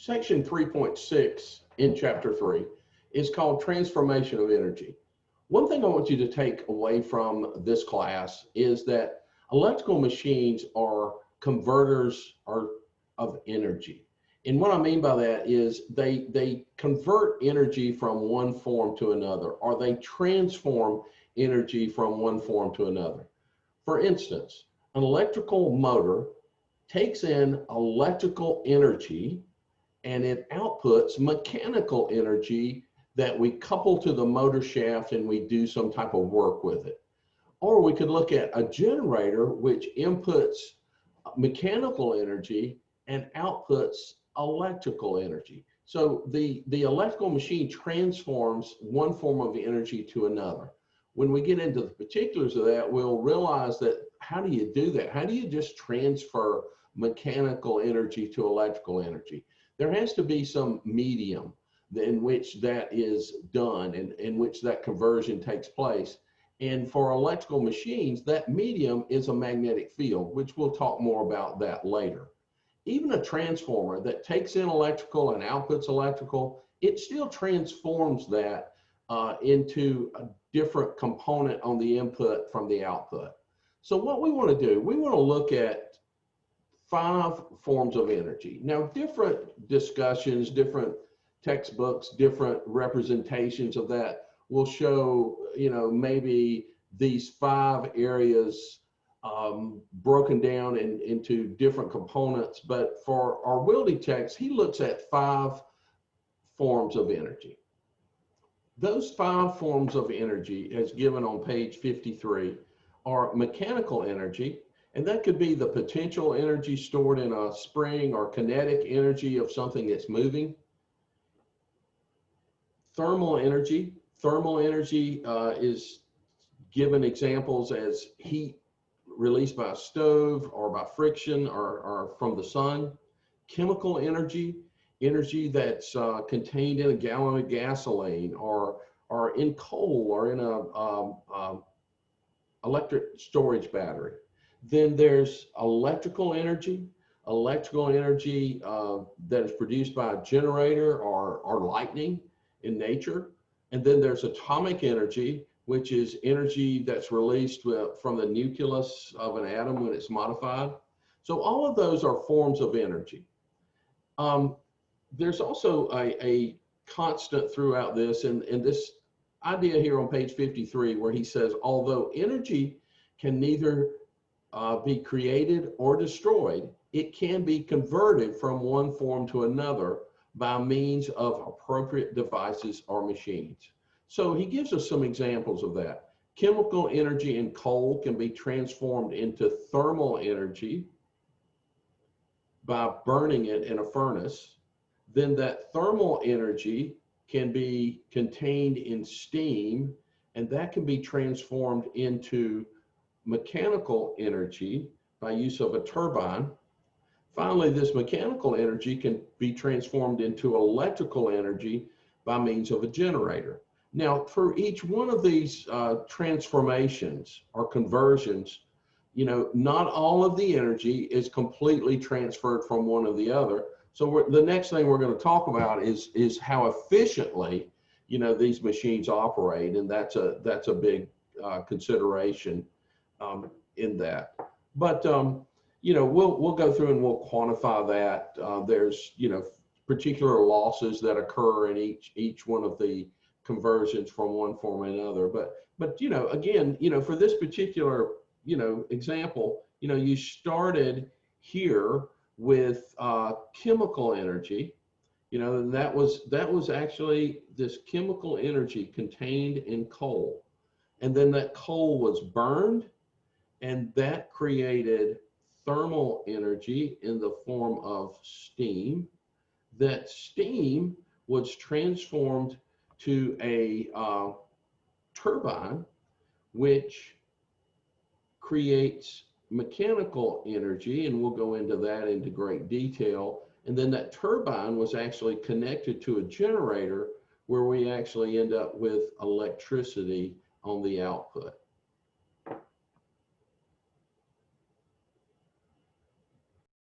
Section 3.6 in Chapter 3 is called Transformation of Energy. One thing I want you to take away from this class is that electrical machines are converters of energy. And what I mean by that is they convert energy from one form to another, or they transform energy from one form to another. For instance, an electrical motor takes in electrical energy and it outputs mechanical energy that we couple to the motor shaft and we do some type of work with it. Or we could look at a generator which inputs mechanical energy and outputs electrical energy. So the electrical machine transforms one form of energy to another. When we get into the particulars of that, we'll realize that how do you do that? How do you just transfer mechanical energy to electrical energy? There has to be some medium in which that is done and in which that conversion takes place. And for electrical machines, that medium is a magnetic field, which we'll talk more about that later. Even a transformer that takes in electrical and outputs electrical, it still transforms that into a different component on the input from the output. So what we want to do, we want to look at 5 forms of energy. Now, different discussions, different textbooks, different representations of that will show, maybe these 5 areas broken down into different components. But for our Wildy text, he looks at 5 forms of energy. Those 5 forms of energy, as given on page 53, are mechanical energy, and that could be the potential energy stored in a spring or kinetic energy of something that's moving. Thermal energy. Thermal energy is given examples as heat released by a stove or by friction or from the sun. Chemical energy, energy that's contained in a gallon of gasoline or in coal or in a electric storage battery. Then there's electrical energy that is produced by a generator or lightning in nature. And then there's atomic energy, which is energy that's released from the nucleus of an atom when it's modified. So all of those are forms of energy. There's also a constant throughout this, and this idea here on page 53, where he says, although energy can neither be created or destroyed, it can be converted from one form to another by means of appropriate devices or machines. So he gives us some examples of that. Chemical energy in coal can be transformed into thermal energy by burning it in a furnace. Then that thermal energy can be contained in steam, and that can be transformed into mechanical energy by use of a turbine. Finally, this mechanical energy can be transformed into electrical energy by means of a generator. Now, for each one of these transformations or conversions, not all of the energy is completely transferred from one to the other. So the next thing we're going to talk about is how efficiently, these machines operate, and that's a big consideration in that. But we'll go through and we'll quantify that. There's particular losses that occur in each one of the conversions from one form to another. But again, for this particular example, you started here with chemical energy, and that was actually this chemical energy contained in coal, and then that coal was burned, and that created thermal energy in the form of steam. That steam was transformed to a turbine, which creates mechanical energy, and we'll go into that into great detail. And then that turbine was actually connected to a generator where we actually end up with electricity on the output.